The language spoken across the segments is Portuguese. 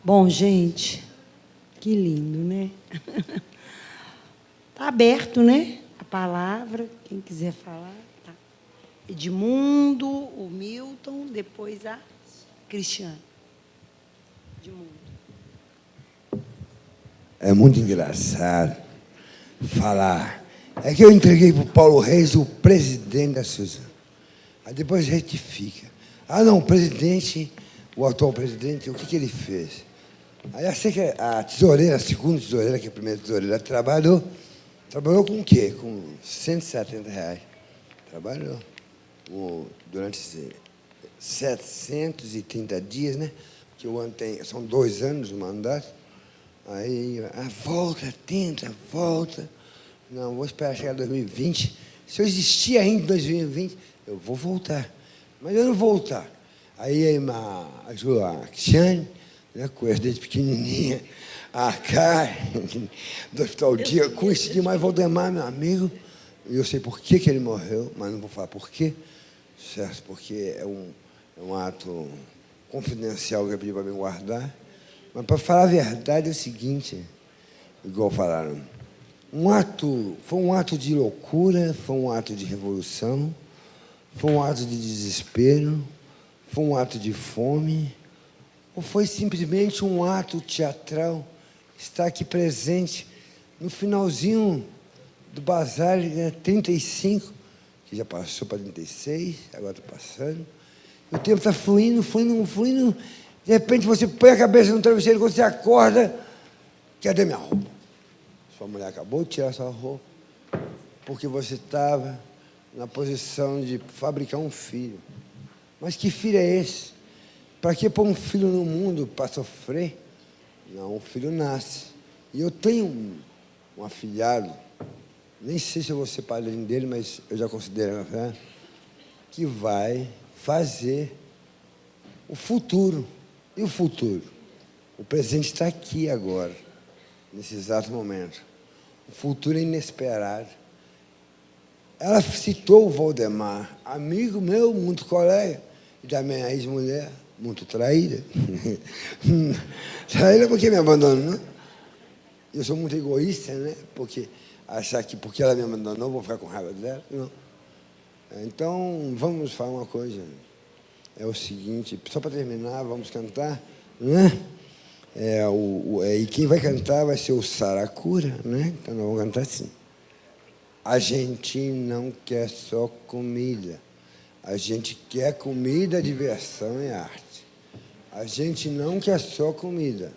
Bom, gente, que lindo, né? Está aberto, né? A palavra, quem quiser falar. Tá. Edmundo, o Milton, depois a Cristiane. Edmundo. É muito engraçado falar. É que eu entreguei para o Paulo Reis o presidente da Suzano. Aí depois retifica. Ah, não, o presidente, o atual presidente, o que ele fez? Aí eu sei que a tesoureira, a segunda tesoureira, que é a primeira tesoureira, trabalhou com o quê? Com R$ 170. Trabalhou durante 730 dias, né? Porque o ano são 2 anos o mandato. Aí, volta. Não, vou esperar chegar 2020. Se eu existir ainda em 2020, eu vou voltar. Mas eu não vou voltar. Aí a Cristiane, né, conheço desde pequenininha, a Karen, do Hospital Dia, conheci demais Valdemar, meu amigo. E eu sei por que ele morreu, mas não vou falar por quê, certo? Porque é um ato confidencial que eu pedi para me guardar. Mas, para falar a verdade, é o seguinte, igual falaram, foi um ato de loucura, foi um ato de revolução, foi um ato de desespero, foi um ato de fome, ou foi simplesmente um ato teatral, estar aqui presente no finalzinho do Bazar, né, 35, que já passou para 36, agora está passando. O tempo está fluindo. De repente, você põe a cabeça no travesseiro, quando você acorda, cadê minha roupa? Sua mulher acabou de tirar sua roupa, porque você estava na posição de fabricar um filho. Mas que filho é esse? Para que pôr um filho no mundo para sofrer? Não, o filho nasce. E eu tenho um afilhado, nem sei se eu vou ser padrinho dele, mas eu já considero, né, que vai fazer o futuro. E o futuro? O presente está aqui agora, nesse exato momento. O futuro é inesperado. Ela citou o Valdemar, amigo meu, muito colega, e da minha ex-mulher, muito traída. Traída porque me abandonou. Eu sou muito egoísta, né? Porque achar que porque ela me abandonou, eu vou ficar com raiva dela. Não. Então, vamos falar uma coisa. É o seguinte, só para terminar, vamos cantar, né? E quem vai cantar vai ser o Saracura, né? Então nós vamos cantar assim. A gente não quer só comida, a gente quer comida, diversão e arte. A gente não quer só comida,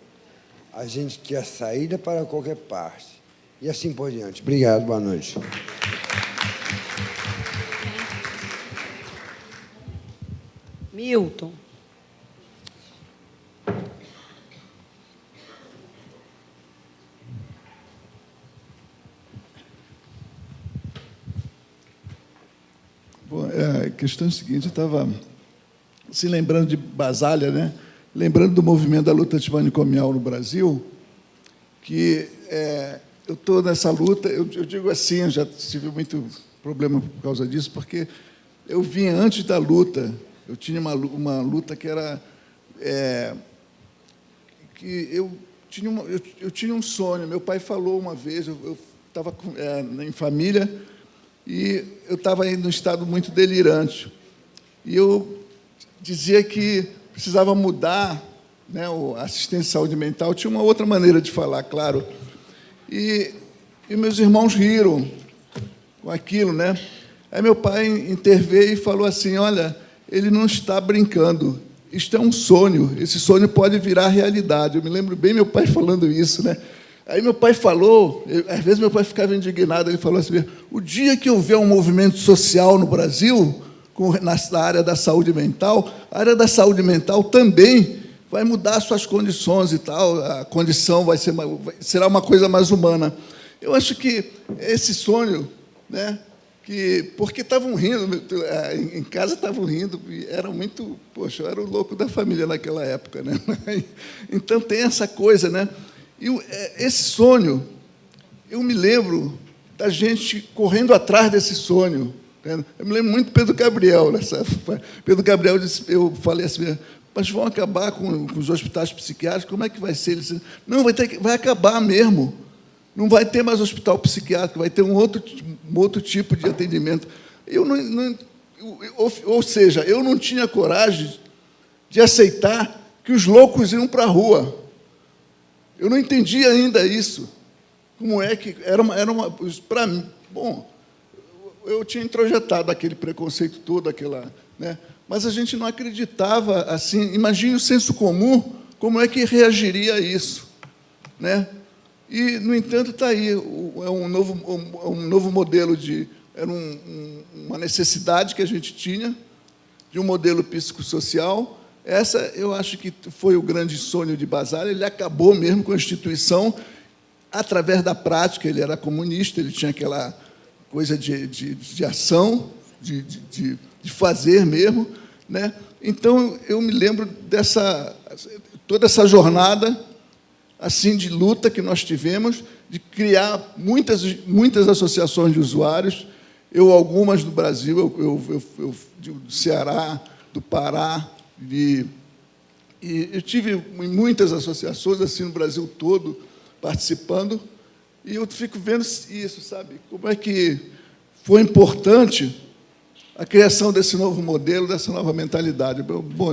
a gente quer saída para qualquer parte. E assim por diante. Obrigado, boa noite. Milton. Bom, a questão é a seguinte, eu estava se lembrando de Basalha, né? Lembrando do movimento da luta antimanicomial no Brasil, que eu estou nessa luta, eu digo assim, eu já tive muito problema por causa disso, porque eu vim antes da luta, eu tinha uma luta que era... que eu tinha um sonho, meu pai falou uma vez, eu estava em família, e eu estava num estado muito delirante. E eu dizia que precisava mudar, né, a assistência de saúde mental. Tinha uma outra maneira de falar, claro. E meus irmãos riram com aquilo, né? Aí meu pai interveio e falou assim, olha, ele não está brincando, isto é um sonho, esse sonho pode virar realidade. Eu me lembro bem meu pai falando isso, né? Aí meu pai falou, às vezes meu pai ficava indignado, ele falou assim, o dia que houver um movimento social no Brasil, na área da saúde mental, a área da saúde mental também vai mudar suas condições e tal, a condição será uma coisa mais humana. Eu acho que esse sonho, né, porque estavam rindo, em casa estavam rindo, e era muito, poxa, eu era o louco da família naquela época, né? Então tem essa coisa, né? E esse sonho, eu me lembro da gente correndo atrás desse sonho. Eu me lembro muito do Pedro Gabriel. Pedro Gabriel disse, eu falei assim, mas vão acabar com os hospitais psiquiátricos, como é que vai ser? Ele disse, não, vai acabar mesmo. Não vai ter mais hospital psiquiátrico, vai ter um outro tipo de atendimento. Ou seja, eu não tinha coragem de aceitar que os loucos iam para a rua. Eu não entendia ainda isso. Como é que... Para mim, bom, eu tinha introjetado aquele preconceito todo, aquela... Né? Mas a gente não acreditava assim. Imagine o senso comum, como é que reagiria a isso. Né? E, no entanto, está aí. É um novo modelo de... Era uma necessidade que a gente tinha de um modelo psicossocial. Essa, eu acho que foi o grande sonho de Basar. Ele acabou mesmo com a instituição através da prática. Ele era comunista, ele tinha aquela coisa de ação, de fazer mesmo. Né? Então, eu me lembro toda essa jornada assim de luta que nós tivemos, de criar muitas associações de usuários, algumas do Brasil, do Ceará, do Pará, e eu tive em muitas associações assim no Brasil todo participando, e eu fico vendo isso, sabe? Como é que foi importante a criação desse novo modelo, dessa nova mentalidade. Bom,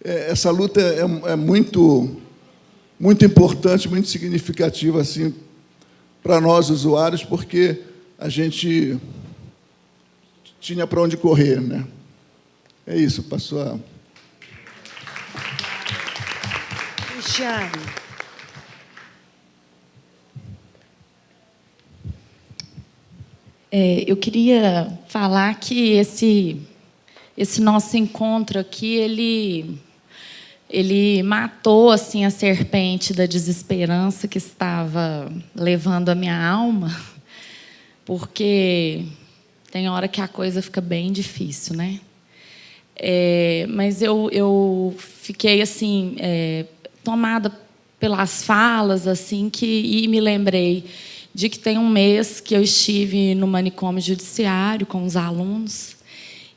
essa luta é muito importante, muito significativa assim para nós usuários, porque a gente tinha para onde correr, né? É isso, passou a... Cristiane. Eu queria falar que esse nosso encontro aqui, ele matou assim a serpente da desesperança que estava levando a minha alma, porque tem hora que a coisa fica bem difícil, né? Mas eu fiquei assim tomada pelas falas assim e me lembrei de que tem um mês que eu estive no manicômio judiciário com os alunos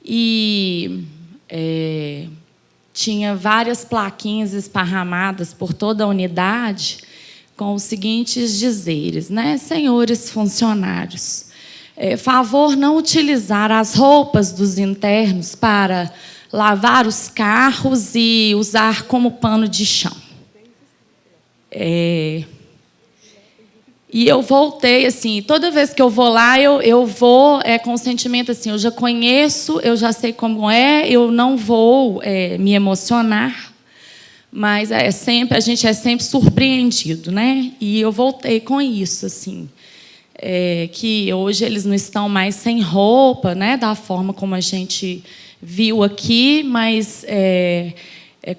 e tinha várias plaquinhas esparramadas por toda a unidade com os seguintes dizeres, né? Senhores funcionários, favor não utilizar as roupas dos internos para lavar os carros e usar como pano de chão. E eu voltei, assim, toda vez que eu vou lá, eu vou com o sentimento assim, eu já conheço, eu já sei como eu não vou me emocionar, mas a gente é sempre surpreendido, né? E eu voltei com isso, assim, que hoje eles não estão mais sem roupa, né? Da forma como a gente viu aqui, mas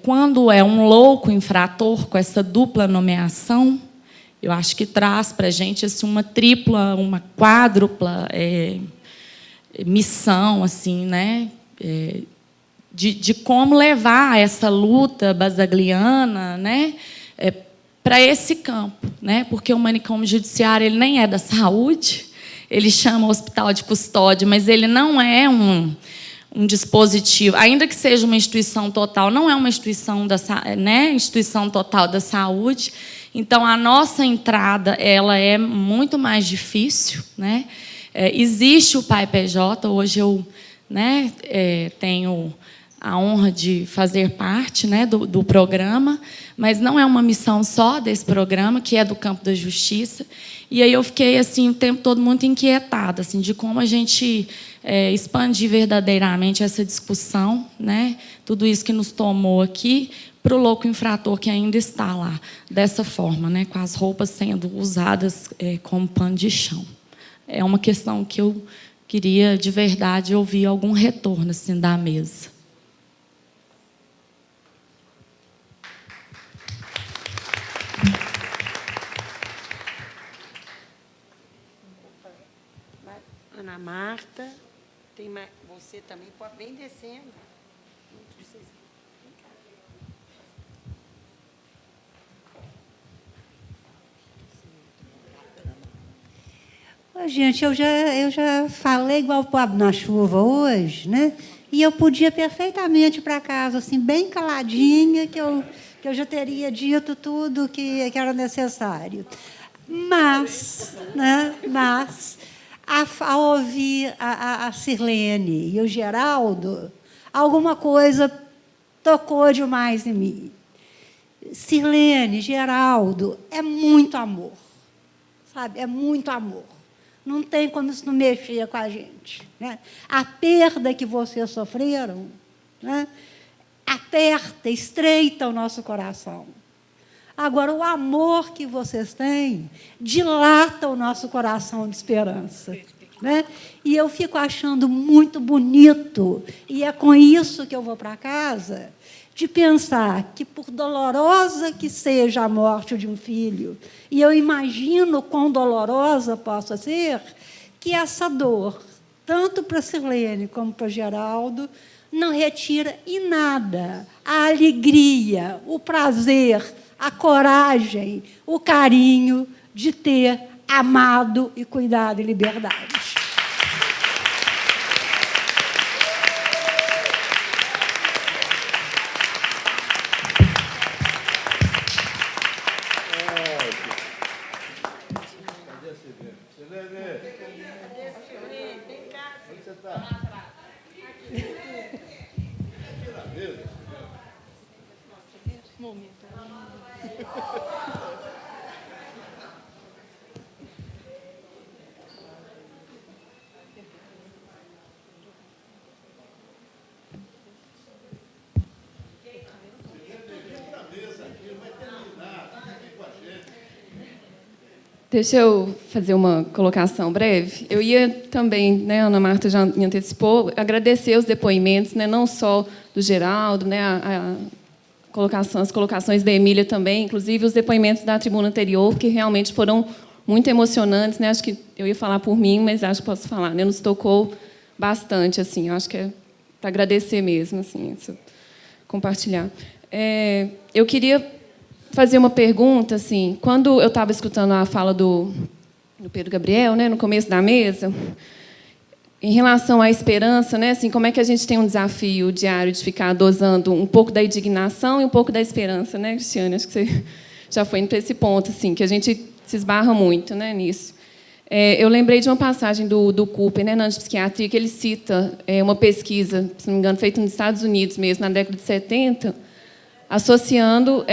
quando é um louco infrator com essa dupla nomeação, eu acho que traz para a gente assim, uma tripla, uma quádrupla missão, assim, né? De como levar essa luta basagliana, né? Para esse campo, né? Porque o manicômio judiciário ele nem é da saúde, ele chama hospital de custódia, mas ele não é um dispositivo, ainda que seja uma instituição total, não é uma instituição instituição total da saúde. Então, a nossa entrada ela é muito mais difícil, né? Existe o PAI-PJ, hoje eu tenho a honra de fazer parte, né, do programa, mas não é uma missão só desse programa, que é do campo da justiça. E aí eu fiquei assim, o tempo todo muito inquietada assim, de como a gente expandir verdadeiramente essa discussão, né? Tudo isso que nos tomou aqui, para o louco infrator que ainda está lá, dessa forma, né? Com as roupas sendo usadas como pano de chão. É uma questão que eu queria, de verdade, ouvir algum retorno assim, da mesa. Ana Marta, tem mais, você também pode bem descendo. Gente, eu já falei igual o pobre na chuva hoje, né? e eu podia perfeitamente ir para casa, assim, bem caladinha, que eu já teria dito tudo que era necessário. Mas, né, ao ouvir a Sirlene e o Geraldo, alguma coisa tocou demais em mim. Sirlene, Geraldo, é muito amor, sabe? É muito amor. Não tem como isso não mexer com a gente, né? A perda que vocês sofreram, né, aperta, estreita o nosso coração. Agora, o amor que vocês têm dilata o nosso coração de esperança, né? E eu fico achando muito bonito, e é com isso que eu vou para casa, de pensar que, por dolorosa que seja a morte de um filho, e eu imagino quão dolorosa possa ser, que essa dor, tanto para a Sirlene como para o Geraldo, não retira em nada a alegria, o prazer, a coragem, o carinho de ter amado e cuidado em liberdade. Deixa eu fazer uma colocação breve. Eu ia também, né, a Ana Marta já me antecipou, agradecer os depoimentos, né, não só do Geraldo, né, as colocações da Emília também, inclusive os depoimentos da tribuna anterior, que realmente foram muito emocionantes, né? Acho que eu ia falar por mim, mas acho que posso falar, né? Nos tocou bastante, assim. Acho que é para agradecer mesmo, assim, isso, compartilhar. Eu queria fazer uma pergunta, assim, quando eu estava escutando a fala do Pedro Gabriel, né, no começo da mesa, em relação à esperança, né, assim, como é que a gente tem um desafio diário de ficar dosando um pouco da indignação e um pouco da esperança, né, Cristiane? Acho que você já foi indo para esse ponto, assim, que a gente se esbarra muito, né, nisso. Eu lembrei de uma passagem do Cooper, né, na psiquiatria, que ele cita uma pesquisa, se não me engano, feita nos Estados Unidos mesmo, na década de 70, associando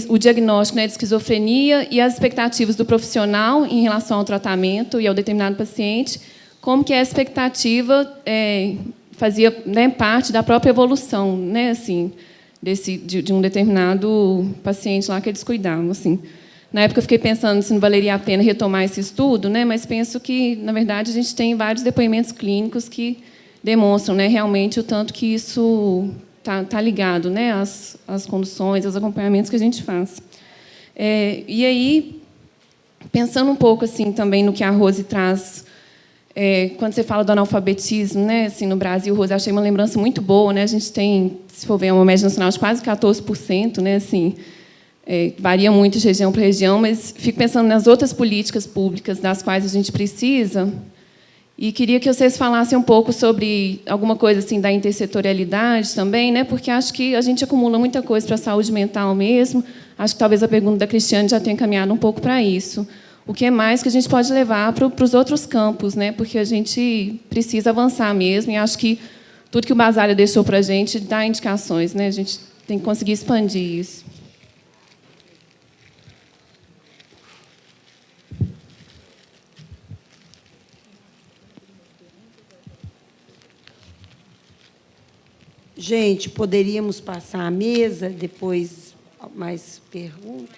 o diagnóstico, né, de esquizofrenia e as expectativas do profissional em relação ao tratamento e ao determinado paciente, como que a expectativa fazia, né, parte da própria evolução, né, assim, de um determinado paciente lá que eles cuidavam, assim. Na época eu fiquei pensando se não valeria a pena retomar esse estudo, né, mas penso que, na verdade, a gente tem vários depoimentos clínicos que demonstram, né, realmente o tanto que isso tá ligado, né, às conduções, aos acompanhamentos que a gente faz. E aí, pensando um pouco assim também no que a Rose traz, quando você fala do analfabetismo, né, assim, no Brasil, Rose, achei uma lembrança muito boa, né, a gente tem, se for ver, uma média nacional de quase 14%, né, assim, varia muito de região para região, mas fico pensando nas outras políticas públicas das quais a gente precisa. E queria que vocês falassem um pouco sobre alguma coisa assim da intersetorialidade também, né? Porque acho que a gente acumula muita coisa para a saúde mental mesmo. Acho que talvez a pergunta da Cristiane já tenha caminhado um pouco para isso. O que é mais que a gente pode levar para os outros campos, né? Porque a gente precisa avançar mesmo. E acho que tudo que o Basálio deixou para a gente dá indicações, né? A gente tem que conseguir expandir isso. Gente, poderíamos passar a mesa, depois mais perguntas?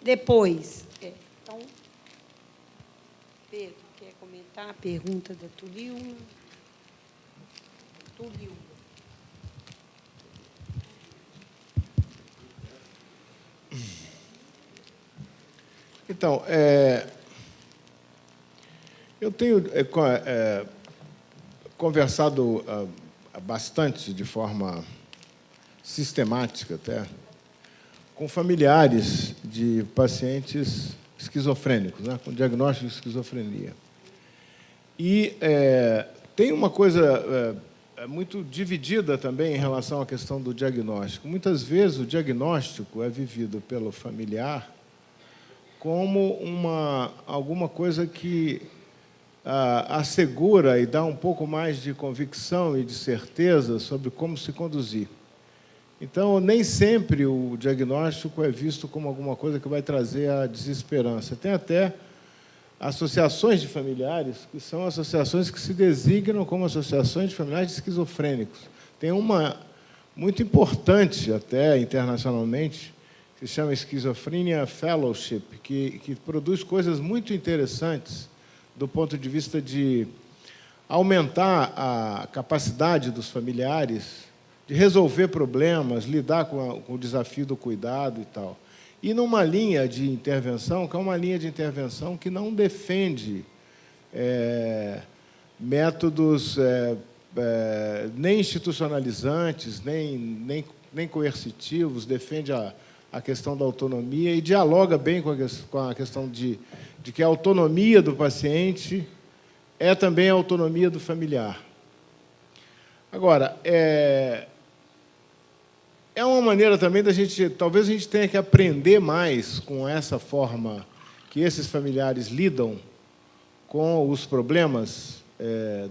Depois. Então, Pedro, quer comentar a pergunta da Tulilma? Tulilma. Então, eu tenho conversado bastante, de forma sistemática até, com familiares de pacientes esquizofrênicos, né, com diagnóstico de esquizofrenia. E tem uma coisa muito dividida também em relação à questão do diagnóstico. Muitas vezes o diagnóstico é vivido pelo familiar como alguma coisa que assegura e dá um pouco mais de convicção e de certeza sobre como se conduzir. Então, nem sempre o diagnóstico é visto como alguma coisa que vai trazer a desesperança. Tem até associações de familiares, que são associações que se designam como associações de familiares esquizofrênicos. Tem uma muito importante, até internacionalmente, que se chama Schizophrenia Fellowship, que produz coisas muito interessantes do ponto de vista de aumentar a capacidade dos familiares de resolver problemas, lidar com o desafio do cuidado e tal. E numa linha de intervenção, que é uma linha de intervenção que não defende métodos nem institucionalizantes, nem coercitivos, defende a questão da autonomia e dialoga bem com a questão de que a autonomia do paciente é também a autonomia do familiar. Agora, é uma maneira também da gente, talvez a gente tenha que aprender mais com essa forma que esses familiares lidam com os problemas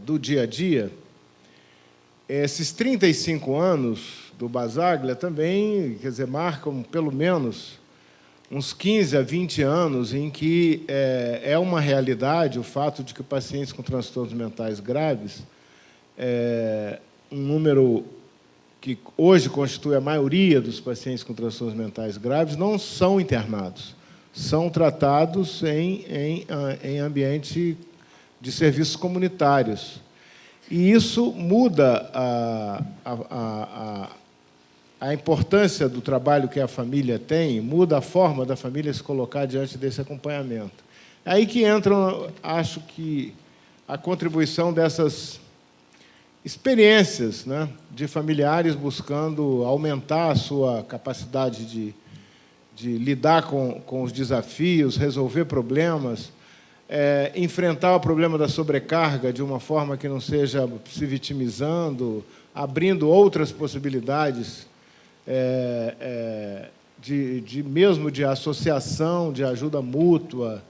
do dia a dia. Esses 35 anos do Basaglia também, quer dizer, marcam pelo menos uns 15 a 20 anos em que é uma realidade o fato de que pacientes com transtornos mentais graves, um número que hoje constitui a maioria dos pacientes com transtornos mentais graves, não são internados, são tratados em ambiente de serviços comunitários. E isso muda a importância do trabalho que a família tem, muda a forma da família se colocar diante desse acompanhamento. É aí que entra, acho que, a contribuição dessas experiências, né, de familiares buscando aumentar a sua capacidade de lidar com os desafios, resolver problemas, enfrentar o problema da sobrecarga de uma forma que não seja se vitimizando, abrindo outras possibilidades mesmo de associação, de ajuda mútua,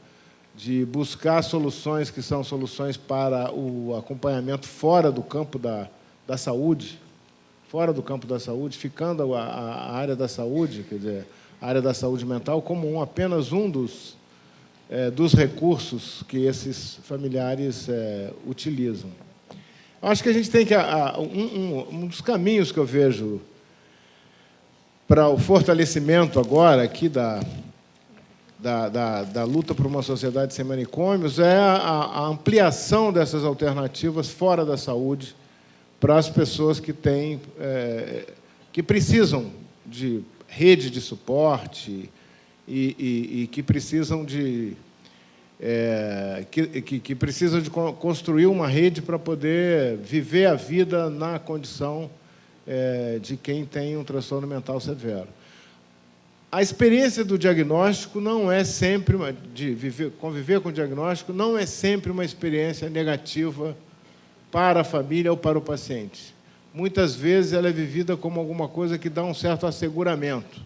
de buscar soluções que são soluções para o acompanhamento fora do campo da saúde, ficando a área da saúde, quer dizer, a área da saúde mental como apenas um dos recursos que esses familiares utilizam. Eu acho que a gente tem que... um dos caminhos que eu vejo para o fortalecimento agora aqui da luta por uma sociedade sem manicômios é a ampliação dessas alternativas fora da saúde para as pessoas que precisam de rede de suporte e que precisam que precisam de construir uma rede para poder viver a vida na condição de quem tem um transtorno mental severo. A experiência do diagnóstico não é sempre, conviver com o diagnóstico não é sempre uma experiência negativa para a família ou para o paciente. Muitas vezes ela é vivida como alguma coisa que dá um certo asseguramento.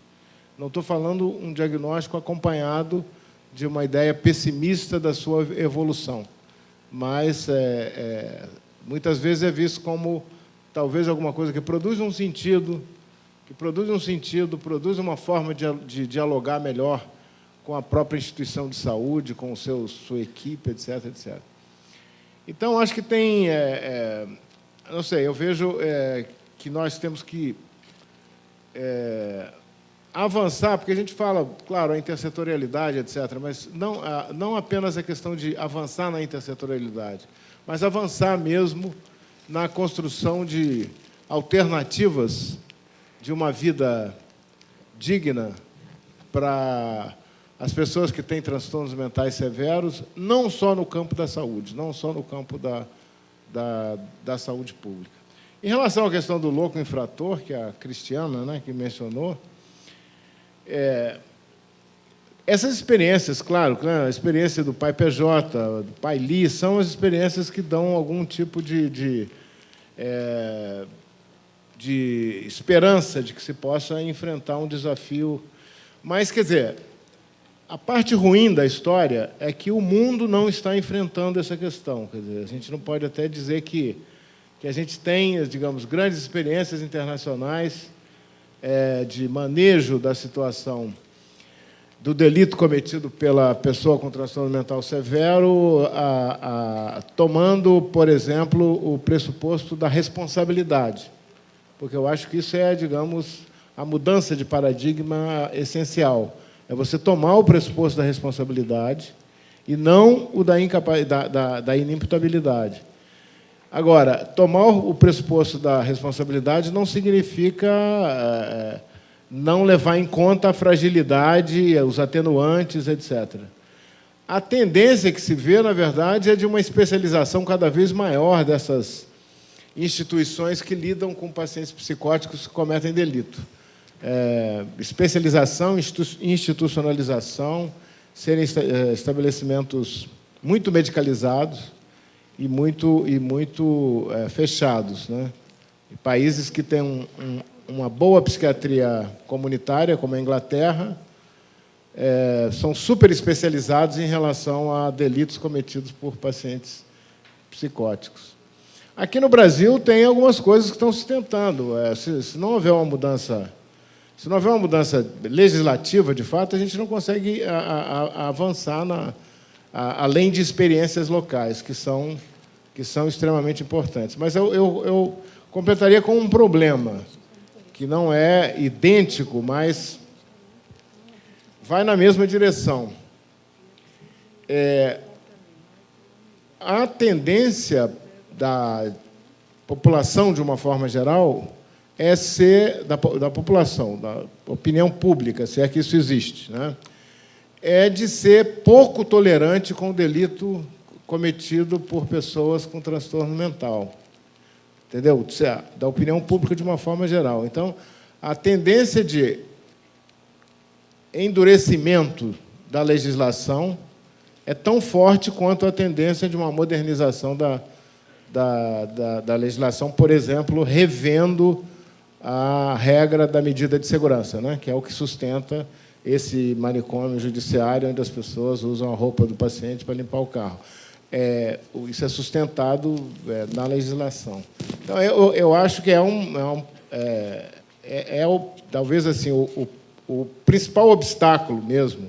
Não estou falando um diagnóstico acompanhado de uma ideia pessimista da sua evolução, mas muitas vezes é visto como talvez alguma coisa que produz um sentido, produz uma forma de dialogar melhor com a própria instituição de saúde, com sua equipe, etc., etc. Então, acho que tem... não sei, eu vejo que nós temos que avançar, porque a gente fala, claro, a intersetorialidade, etc., mas não apenas a questão de avançar na intersetorialidade, mas avançar mesmo na construção de alternativas de uma vida digna para as pessoas que têm transtornos mentais severos, não só no campo da saúde, não só no campo da saúde pública. Em relação à questão do louco infrator, que a Cristiana, né, que mencionou, essas experiências, claro, né, a experiência do pai PJ, do pai Li, são as experiências que dão algum tipo de esperança de que se possa enfrentar um desafio. Mas, quer dizer, a parte ruim da história é que o mundo não está enfrentando essa questão. Quer dizer, a gente não pode até dizer que a gente tem, digamos, grandes experiências internacionais de manejo da situação do delito cometido pela pessoa com transtorno mental severo, tomando, por exemplo, o pressuposto da responsabilidade. Porque eu acho que isso é, digamos, a mudança de paradigma essencial. É você tomar o pressuposto da responsabilidade e não o da inimputabilidade. Agora, tomar o pressuposto da responsabilidade não significa não levar em conta a fragilidade, os atenuantes, etc. A tendência que se vê, na verdade, é de uma especialização cada vez maior dessas instituições que lidam com pacientes psicóticos que cometem delito. Especialização, institucionalização, serem estabelecimentos muito medicalizados e muito fechados, né? E países que têm uma boa psiquiatria comunitária, como a Inglaterra, são super especializados em relação a delitos cometidos por pacientes psicóticos. Aqui no Brasil tem algumas coisas que estão se tentando. Se não houver uma mudança legislativa, de fato, a gente não consegue avançar além de experiências locais, que são extremamente importantes. Mas eu completaria com um problema, que não é idêntico, mas vai na mesma direção. A tendência da população, de uma forma geral, é ser, da população, da opinião pública, se é que isso existe, né? É de ser pouco tolerante com o delito cometido por pessoas com transtorno mental. Entendeu? Da opinião pública de uma forma geral. Então, a tendência de endurecimento da legislação é tão forte quanto a tendência de uma modernização da legislação, por exemplo, revendo a regra da medida de segurança, né? Que é o que sustenta esse manicômio judiciário onde as pessoas usam a roupa do paciente para limpar o carro. Isso é sustentado na legislação. Então, eu acho que talvez assim o principal obstáculo mesmo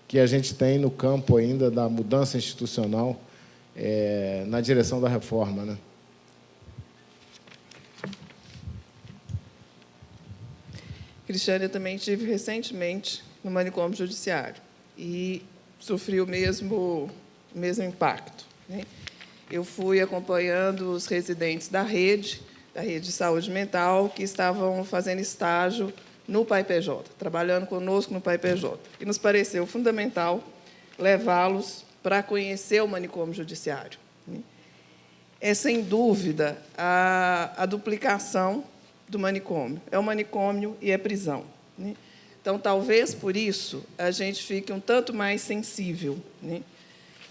que a gente tem no campo ainda da mudança institucional na direção da reforma, né? Cristiane, eu também estive recentemente no manicômio judiciário e sofri o mesmo impacto, né? Eu fui acompanhando os residentes da rede de saúde mental, que estavam fazendo estágio no PAI-PJ, trabalhando conosco no PAI-PJ. E nos pareceu fundamental levá-los para conhecer o manicômio judiciário, né? É, sem dúvida, a duplicação do manicômio. É o manicômio e é prisão, né? Então, talvez, por isso, a gente fique um tanto mais sensível, né?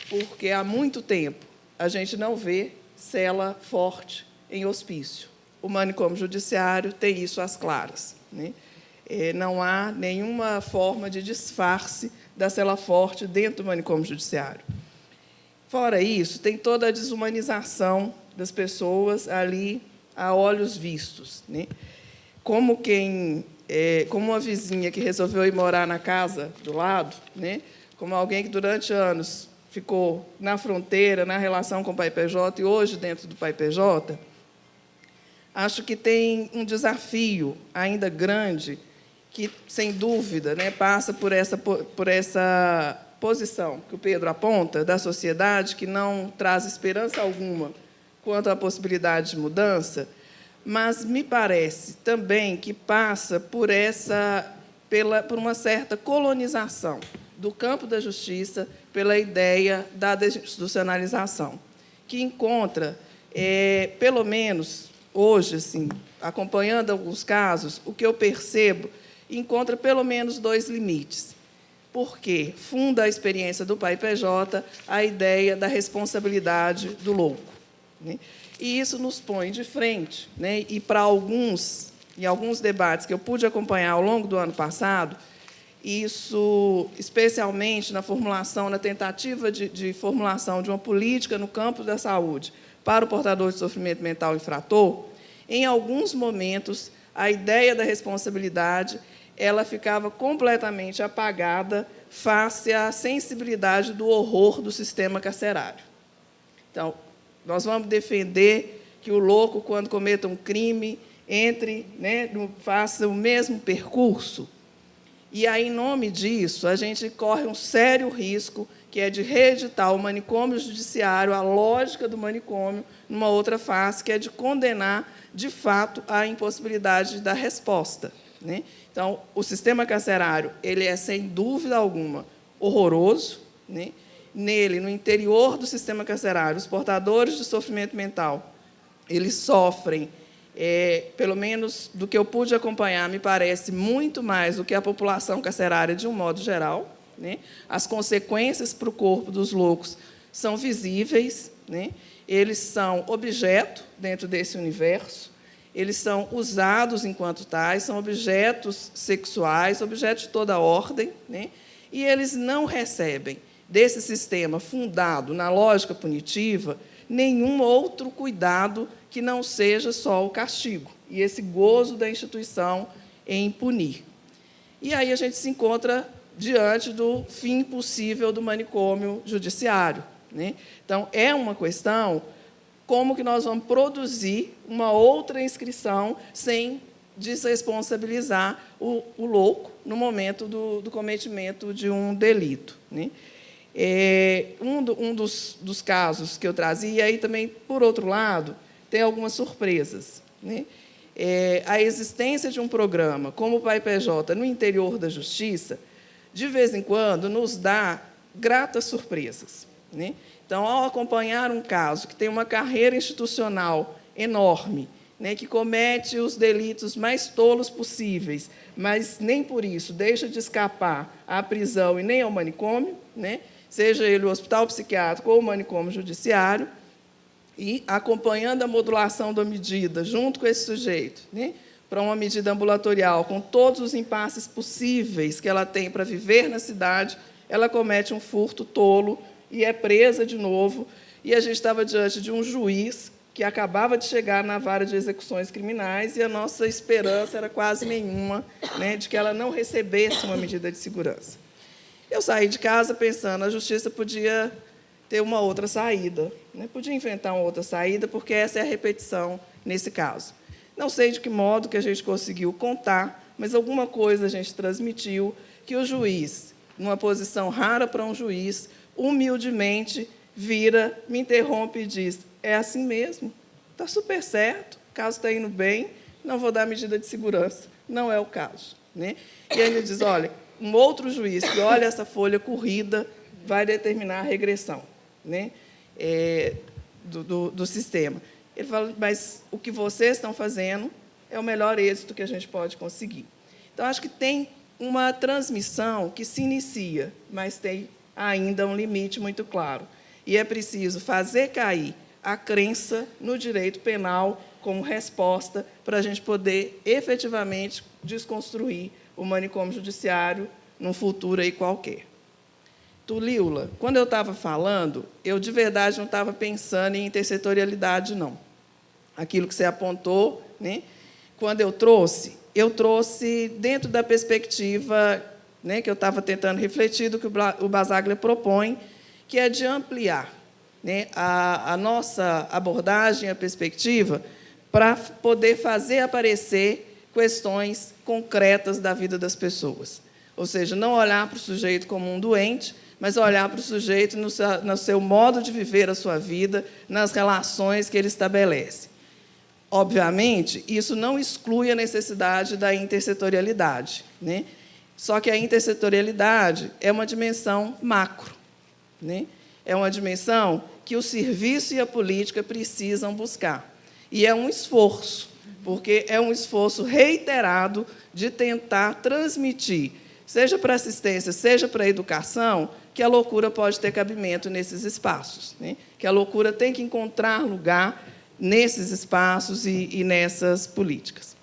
Porque há muito tempo a gente não vê cela forte em hospício. O manicômio judiciário tem isso às claras, né? Não há nenhuma forma de disfarce da cela forte dentro do manicômio judiciário. Fora isso, tem toda a desumanização das pessoas ali a olhos vistos, né? Como uma vizinha que resolveu ir morar na casa do lado, né? Como alguém que durante anos ficou na fronteira, na relação com o PAI-PJ e hoje dentro do PAI-PJ, acho que tem um desafio ainda grande que, sem dúvida, né, passa por essa posição que o Pedro aponta da sociedade, que não traz esperança alguma quanto à possibilidade de mudança, mas me parece também que passa por uma certa colonização do campo da justiça pela ideia da desinstitucionalização, que encontra, pelo menos hoje, assim, acompanhando alguns casos, o que eu percebo, encontra pelo menos dois limites. porque funda a experiência do pai PJ a ideia da responsabilidade do louco, né? E isso nos põe de frente, né? E para em alguns debates que eu pude acompanhar ao longo do ano passado, isso, especialmente na tentativa de formulação de uma política no campo da saúde para o portador de sofrimento mental infrator, em alguns momentos, a ideia da responsabilidade ela ficava completamente apagada face à sensibilidade do horror do sistema carcerário. Então, nós vamos defender que o louco, quando cometa um crime, faça o mesmo percurso. E aí, em nome disso, a gente corre um sério risco, que é de reeditar o manicômio judiciário, a lógica do manicômio, numa outra face, que é de condenar, de fato, a impossibilidade da resposta, né? Então, o sistema carcerário ele é, sem dúvida alguma, horroroso, né? Nele, no interior do sistema carcerário, os portadores de sofrimento mental, eles sofrem, pelo menos do que eu pude acompanhar, me parece, muito mais do que a população carcerária de um modo geral, né? As consequências para o corpo dos loucos são visíveis, né? Eles são objeto dentro desse universo, eles são usados enquanto tais, são objetos sexuais, objetos de toda ordem, né? E eles não recebem desse sistema fundado na lógica punitiva nenhum outro cuidado que não seja só o castigo e esse gozo da instituição em punir. E aí a gente se encontra diante do fim possível do manicômio judiciário, né? Então, é uma questão como que nós vamos produzir uma outra inscrição sem desresponsabilizar o louco no momento do cometimento de um delito, né? Um dos casos que eu trazia, e aí também, por outro lado, tem algumas surpresas, né? A existência de um programa como o Pai PJ no interior da Justiça, de vez em quando, nos dá gratas surpresas, né? Então, ao acompanhar um caso que tem uma carreira institucional enorme, né, que comete os delitos mais tolos possíveis, mas nem por isso deixa de escapar à prisão e nem ao manicômio, né, seja ele o hospital psiquiátrico ou o manicômio judiciário, e acompanhando a modulação da medida junto com esse sujeito, né, para uma medida ambulatorial, com todos os impasses possíveis que ela tem para viver na cidade, ela comete um furto tolo e é presa de novo. E a gente estava diante de um juiz que acabava de chegar na vara de execuções criminais e a nossa esperança era quase nenhuma, né, de que ela não recebesse uma medida de segurança. Eu saí de casa pensando, a Justiça podia ter uma outra saída, né, podia inventar uma outra saída, porque essa é a repetição nesse caso. Não sei de que modo que a gente conseguiu contar, mas alguma coisa a gente transmitiu que o juiz, numa posição rara para um juiz, humildemente vira, me interrompe e diz: é assim mesmo, está super certo, o caso está indo bem, não vou dar medida de segurança. Não é o caso, né? E ainda diz: olha, um outro juiz que olha essa folha corrida vai determinar a regressão, né, do sistema. Ele fala: mas o que vocês estão fazendo é o melhor êxito que a gente pode conseguir. Então, acho que tem uma transmissão que se inicia, mas tem ainda um limite muito claro. E é preciso fazer cair a crença no direito penal como resposta para a gente poder, efetivamente, desconstruir o manicômio judiciário num futuro aí qualquer. Tulíula, quando eu estava falando, eu, de verdade, não estava pensando em intersetorialidade, não. Aquilo que você apontou, né, quando eu trouxe dentro da perspectiva, né, que eu estava tentando refletir do que o Basaglia propõe, que é de ampliar, né, a nossa abordagem, a perspectiva, para poder fazer aparecer questões concretas da vida das pessoas. Ou seja, não olhar para o sujeito como um doente, mas olhar para o sujeito no seu modo de viver a sua vida, nas relações que ele estabelece. Obviamente, isso não exclui a necessidade da intersetorialidade, né? Só que a intersetorialidade é uma dimensão macro, né? É uma dimensão que o serviço e a política precisam buscar. E é um esforço, porque é um esforço reiterado de tentar transmitir seja para assistência, seja para educação, que a loucura pode ter cabimento nesses espaços, né? Que a loucura tem que encontrar lugar nesses espaços e nessas políticas.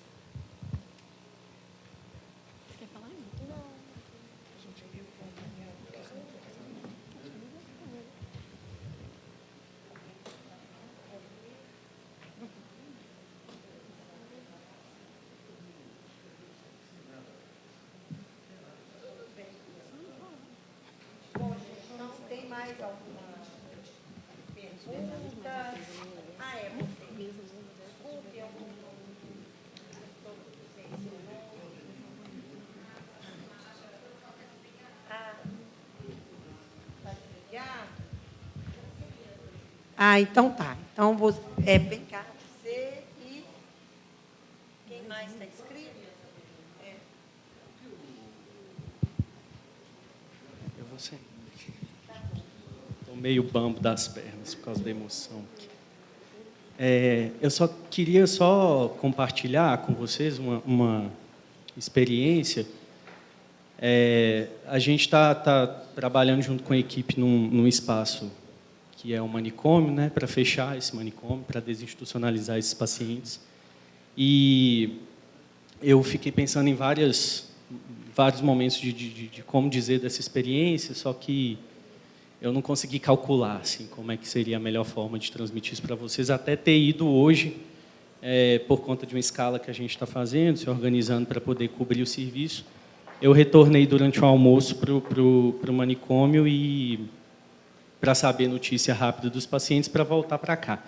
Ah, então tá. Então, vem cá, você e quem mais está inscrito? Eu vou ser. Estou meio bambo das pernas por causa da emoção. Eu só queria compartilhar com vocês uma experiência. A gente está trabalhando junto com a equipe num espaço que é um manicômio, né, para fechar esse manicômio, para desinstitucionalizar esses pacientes. E eu fiquei pensando em vários momentos de como dizer dessa experiência, só que eu não consegui calcular assim, como é que seria a melhor forma de transmitir isso para vocês, até ter ido hoje, por conta de uma escala que a gente está fazendo, se organizando para poder cobrir o serviço. Eu retornei durante o almoço para o manicômio para saber notícia rápida dos pacientes, para voltar para cá.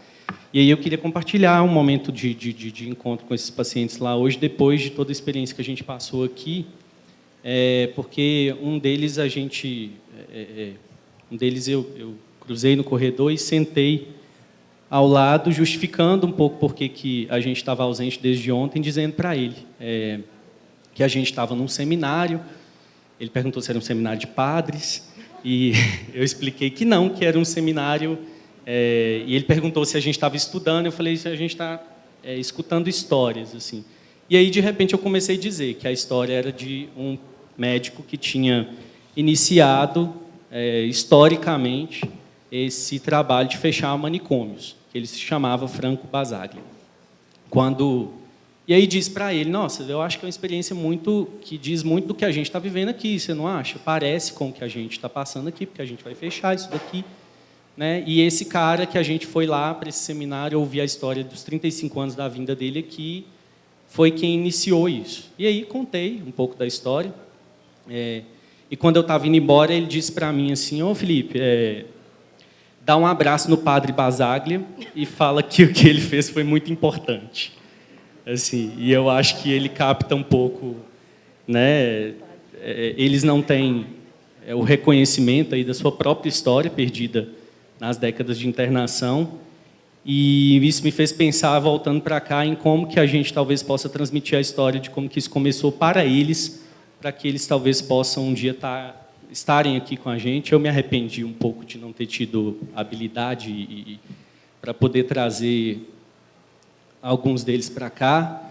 E aí eu queria compartilhar um momento de encontro com esses pacientes lá hoje, depois de toda a experiência que a gente passou aqui, porque um deles eu cruzei no corredor e sentei ao lado, justificando um pouco porque que a gente estava ausente desde ontem, dizendo para ele que a gente estava num seminário. Ele perguntou se era um seminário de padres, e eu expliquei que não, que era um seminário. E ele perguntou se a gente estava estudando. Eu falei se a gente está escutando histórias, assim. E aí, de repente, eu comecei a dizer que a história era de um médico que tinha iniciado, historicamente, esse trabalho de fechar manicômios, que ele se chamava Franco Basaglia. E aí disse para ele: nossa, eu acho que é uma experiência que diz muito do que a gente está vivendo aqui, você não acha? Parece com o que a gente está passando aqui, porque a gente vai fechar isso daqui. Né? E esse cara que a gente foi lá para esse seminário ouvir a história dos 35 anos da vinda dele aqui, foi quem iniciou isso. E aí contei um pouco da história. E quando eu estava indo embora, ele disse para mim assim: ô Felipe, dá um abraço no padre Basaglia e fala que o que ele fez foi muito importante. Assim, e eu acho que ele capta um pouco, né? Eles não têm o reconhecimento aí da sua própria história perdida nas décadas de internação, e isso me fez pensar, voltando para cá, em como que a gente talvez possa transmitir a história de como que isso começou para eles, para que eles talvez possam um dia estarem aqui com a gente. Eu me arrependi um pouco de não ter tido habilidade para poder trazer alguns deles para cá.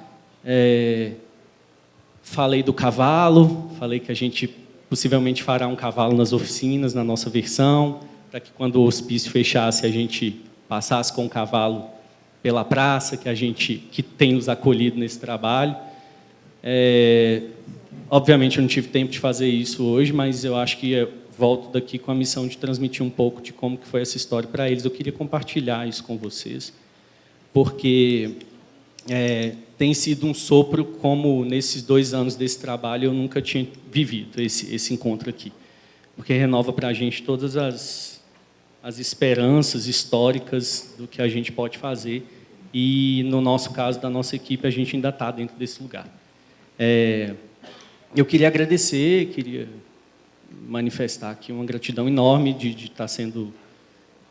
Falei do cavalo, falei que a gente possivelmente fará um cavalo nas oficinas, na nossa versão, para que quando o hospício fechasse, a gente passasse com o cavalo pela praça, que tem nos acolhido nesse trabalho. Obviamente, eu não tive tempo de fazer isso hoje, mas eu acho que volto daqui com a missão de transmitir um pouco de como que foi essa história para eles. Eu queria compartilhar isso com vocês, porque tem sido um sopro, como nesses 2 anos desse trabalho eu nunca tinha vivido esse encontro aqui, porque renova para a gente todas as esperanças históricas do que a gente pode fazer, e no nosso caso, da nossa equipe, a gente ainda está dentro desse lugar. Eu queria agradecer, queria manifestar aqui uma gratidão enorme de estar sendo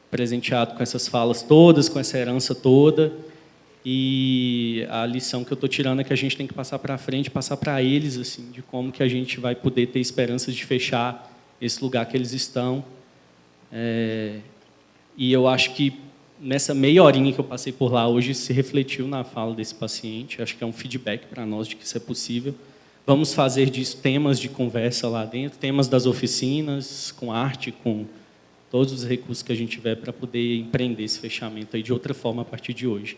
presenteado com essas falas todas, com essa herança toda. E a lição que eu estou tirando é que a gente tem que passar para frente, passar para eles, assim, de como que a gente vai poder ter esperanças de fechar esse lugar que eles estão. E eu acho que nessa meia horinha que eu passei por lá hoje se refletiu na fala desse paciente. Acho que é um feedback para nós de que isso é possível. Vamos fazer disso temas de conversa lá dentro, temas das oficinas, com arte, com todos os recursos que a gente tiver para poder empreender esse fechamento aí de outra forma a partir de hoje.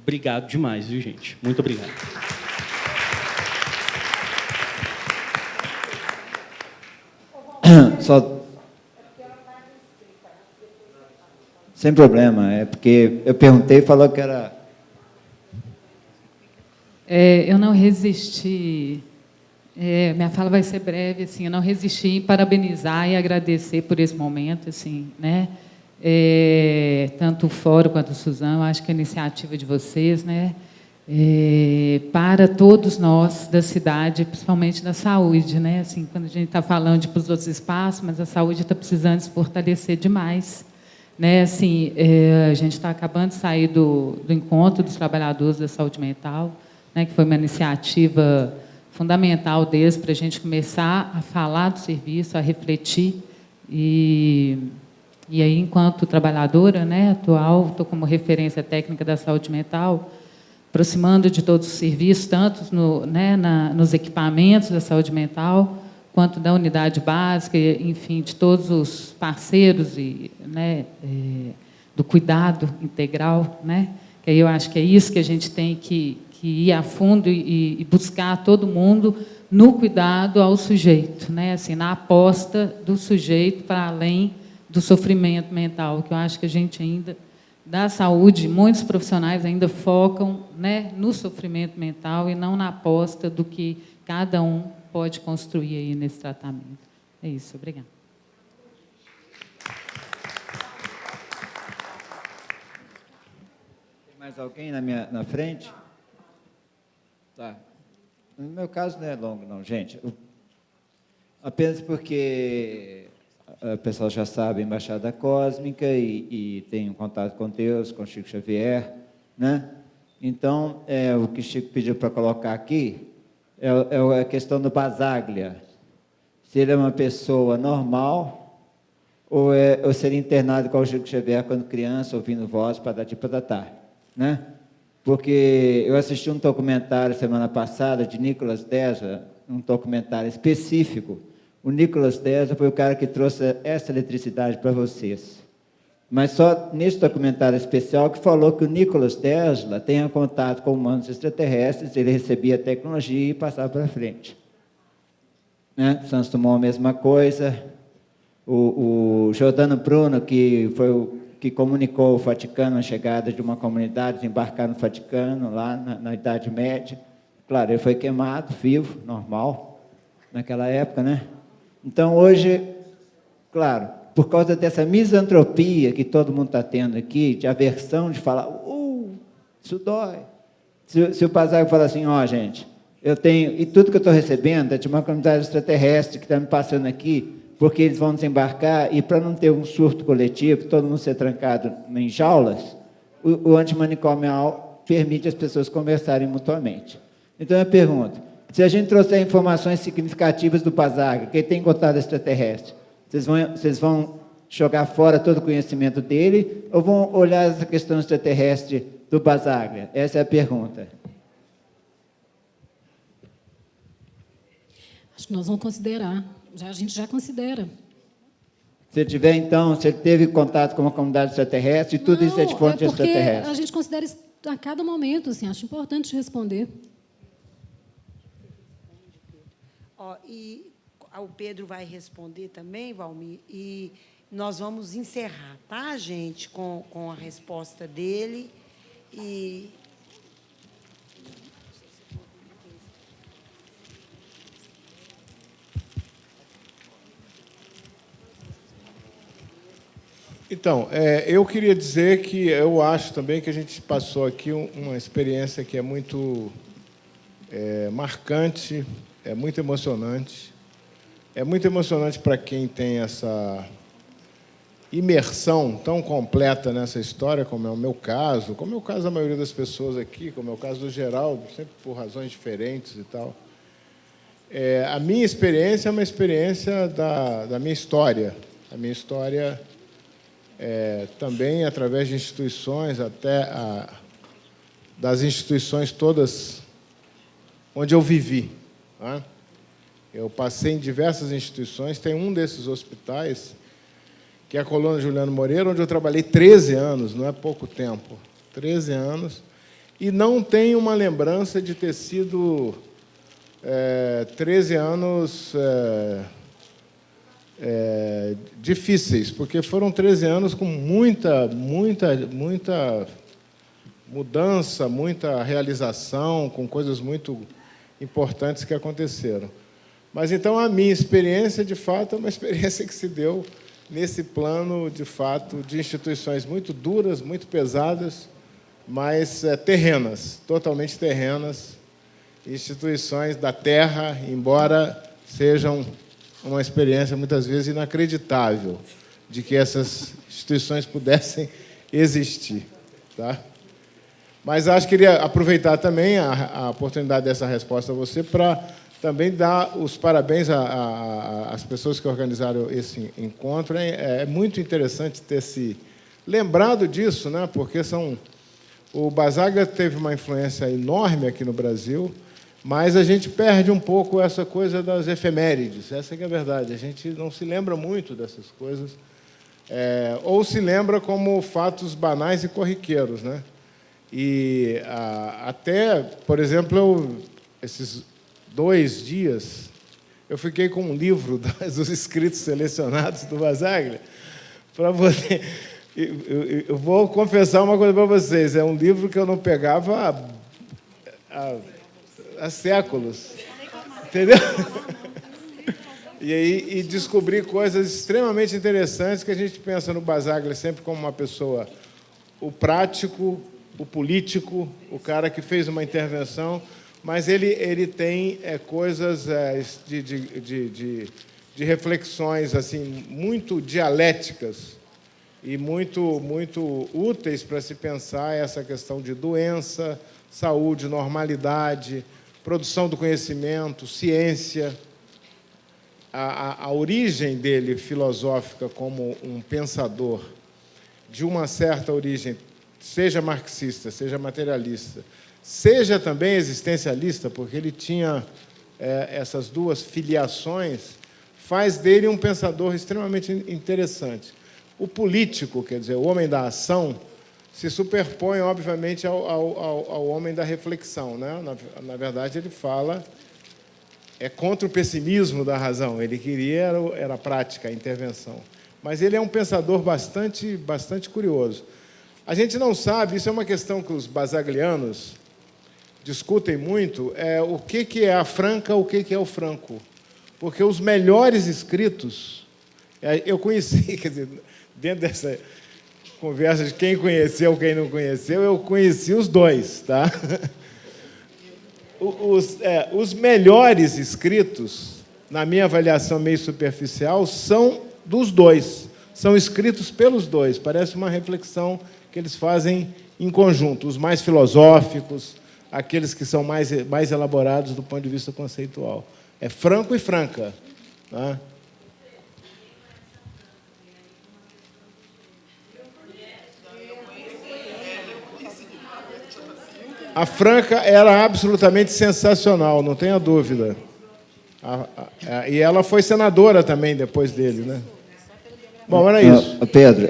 Obrigado demais, viu, gente? Muito obrigado. Só... Sem problema, é porque eu perguntei e falou que era... Eu não resisti, minha fala vai ser breve, assim, eu não resisti em parabenizar e agradecer por esse momento, assim, né? Tanto o Fórum quanto o Suzano, acho que a iniciativa de vocês, né? Para todos nós da cidade, principalmente da saúde, né? Assim, quando a gente está falando para os outros espaços, mas a saúde está precisando se fortalecer demais, né? Assim, a gente está acabando de sair do encontro dos trabalhadores da saúde mental, né? Que foi uma iniciativa fundamental deles para a gente começar a falar do serviço, a refletir e aí, enquanto trabalhadora, né, atual, estou como referência técnica da saúde mental, aproximando de todos os serviços, tanto nos equipamentos da saúde mental, quanto da unidade básica, enfim, de todos os parceiros e, né, do cuidado integral, né? Que aí eu acho que é isso que a gente tem que ir a fundo e buscar todo mundo no cuidado ao sujeito, né? Assim, na aposta do sujeito para além do sofrimento mental, que eu acho que a gente ainda, da saúde, muitos profissionais ainda focam, né, no sofrimento mental e não na aposta do que cada um pode construir aí nesse tratamento. É isso, obrigada. Tem mais alguém na frente? Tá. No meu caso não é longo, não, gente. Apenas porque o pessoal já sabe a Embaixada Cósmica e tem um contato com Deus, com Chico Xavier, né? Então, o que Chico pediu para colocar aqui é a questão do Basaglia. Se ele é uma pessoa normal ou seria internado com o Chico Xavier quando criança, ouvindo voz para dar, né? Porque eu assisti um documentário semana passada de Nicolas Tesla, um documentário específico. O Nicolas Tesla foi o cara que trouxe essa eletricidade para vocês. Mas só nesse documentário especial que falou que o Nicolas Tesla tem contato com humanos extraterrestres, ele recebia tecnologia e passava para frente. Né? Santos Dumont a mesma coisa. O Giordano Bruno, que foi o que comunicou o Vaticano a chegada de uma comunidade, desembarcar no Vaticano, lá na Idade Média. Claro, ele foi queimado, vivo, normal, naquela época, né? Então, hoje, claro, por causa dessa misantropia que todo mundo está tendo aqui, de aversão de falar, isso dói. Se o Basaglia falar assim, gente, eu tenho, e tudo que eu estou recebendo é de uma comunidade extraterrestre que está me passando aqui, porque eles vão desembarcar, e para não ter um surto coletivo, todo mundo ser trancado em jaulas, o antimanicomial permite as pessoas conversarem mutuamente. Então, eu pergunto, se a gente trouxer informações significativas do Basaglia, que ele tem contato extraterrestre, vocês vão jogar fora todo o conhecimento dele, ou vão olhar essa questão extraterrestre do Basaglia? Essa é a pergunta. Acho que nós vamos considerar. A gente já considera. Se tiver, então, se ele teve contato com uma comunidade extraterrestre, tudo isso é de fonte extraterrestre. A gente considera isso a cada momento, assim, acho importante responder. E o Pedro vai responder também, Valmir, e nós vamos encerrar, tá, gente, com a resposta dele. Então, eu queria dizer que eu acho também que a gente passou aqui uma experiência que é muito marcante, é muito emocionante. É muito emocionante para quem tem essa imersão tão completa nessa história, como é o meu caso, como é o caso da maioria das pessoas aqui, como é o caso do Geraldo, sempre por razões diferentes e tal. A minha experiência é uma experiência da minha história. A minha história também através de instituições, até das instituições todas onde eu vivi. Tá? Eu passei em diversas instituições, tem um desses hospitais, que é a Colônia Juliano Moreira, onde eu trabalhei 13 anos, não é pouco tempo, 13 anos, e não tenho uma lembrança de ter sido 13 anos difíceis, porque foram 13 anos com muita mudança, muita realização, com coisas muito importantes que aconteceram. Mas, então, a minha experiência, de fato, é uma experiência que se deu nesse plano, de fato, de instituições muito duras, muito pesadas, mas terrenas, totalmente terrenas, instituições da terra, embora sejam uma experiência, muitas vezes, inacreditável, de que essas instituições pudessem existir. Tá? Mas acho que queria aproveitar também a oportunidade dessa resposta a você para também dar os parabéns às pessoas que organizaram esse encontro. É muito interessante ter se lembrado disso, né? Porque o Basaglia teve uma influência enorme aqui no Brasil, mas a gente perde um pouco essa coisa das efemérides. Essa que é a verdade. A gente não se lembra muito dessas coisas, ou se lembra como fatos banais e corriqueiros, né? E até, por exemplo, esses 2 dias, eu fiquei com um livro dos escritos selecionados do Basaglia para poder... Eu vou confessar uma coisa para vocês, é um livro que eu não pegava há séculos, entendeu? E descobri coisas extremamente interessantes que a gente pensa no Basaglia sempre como uma pessoa, o prático, o político, o cara que fez uma intervenção, mas ele tem coisas de reflexões assim muito dialéticas e muito úteis para se pensar essa questão de doença, saúde, normalidade, produção do conhecimento, ciência. A origem dele filosófica como um pensador de uma certa origem, seja marxista, seja materialista, seja também existencialista, porque ele tinha essas duas filiações, faz dele um pensador extremamente interessante. O político, quer dizer, o homem da ação, se superpõe, obviamente, ao homem da reflexão, né? Na verdade, ele fala contra o pessimismo da razão. Ele queria era a prática, a intervenção. Mas ele é um pensador bastante curioso. A gente não sabe, isso é uma questão que os basaglianos discutem muito, o que é a Franca, o que é o Franco. Porque os melhores escritos, eu conheci, quer dizer, dentro dessa conversa de quem conheceu, quem não conheceu, eu conheci os dois, tá? Os melhores escritos, na minha avaliação meio superficial, são dos dois. São escritos pelos dois. Parece uma reflexão que eles fazem em conjunto. Os mais filosóficos, aqueles que são mais elaborados do ponto de vista conceitual. É Franco e Franca. Tá? A Franca era absolutamente sensacional, não tenha dúvida. E ela foi senadora também depois dele, né? Bom, era isso. Pedro,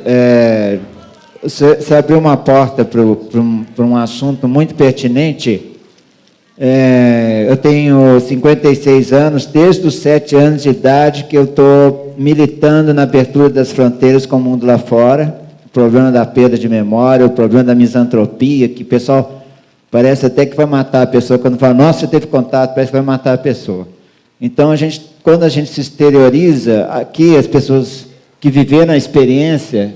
você abriu uma porta para um assunto muito pertinente. Eu tenho 56 anos, desde os 7 anos de idade que eu estou militando na abertura das fronteiras com o mundo lá fora. O problema da perda de memória, o problema da misantropia, que o pessoal... Parece até que vai matar a pessoa. Quando fala, nossa, você teve contato, parece que vai matar a pessoa. Então, quando a gente se exterioriza, aqui as pessoas que viveram a experiência,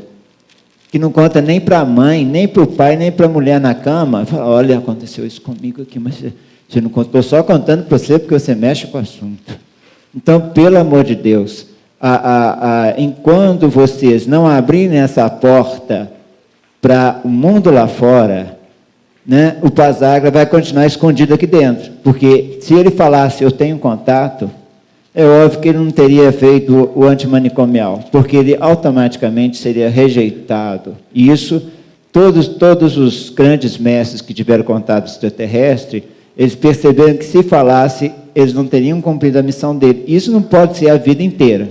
que não conta nem para a mãe, nem para o pai, nem para a mulher na cama, fala, olha, aconteceu isso comigo aqui, mas você não contou. Estou só contando para você porque você mexe com o assunto. Então, pelo amor de Deus, enquanto vocês não abrirem essa porta para o mundo lá fora, né, o Basaglia vai continuar escondido aqui dentro, porque se ele falasse, eu tenho contato, é óbvio que ele não teria feito o antimanicomial, porque ele automaticamente seria rejeitado. E isso, todos os grandes mestres que tiveram contato extraterrestre, eles perceberam que se falasse, eles não teriam cumprido a missão dele. Isso não pode ser a vida inteira.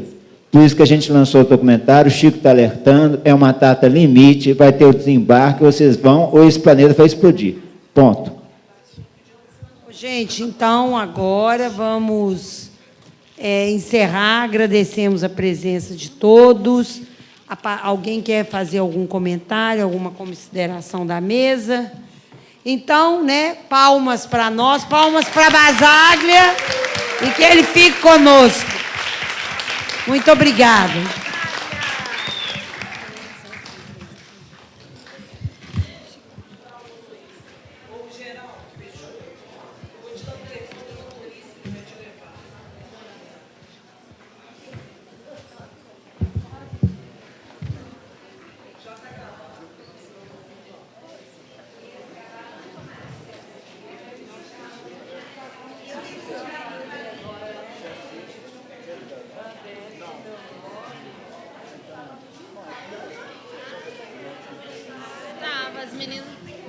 Por isso que a gente lançou o documentário, o Chico está alertando, é uma data limite, vai ter o desembarque, vocês vão, ou esse planeta vai explodir. Ponto. Gente, então, agora vamos encerrar. Agradecemos a presença de todos. Alguém quer fazer algum comentário, alguma consideração da mesa? Então, né, palmas para nós, palmas para Basaglia, e que ele fique conosco. Muito obrigada. As meninas.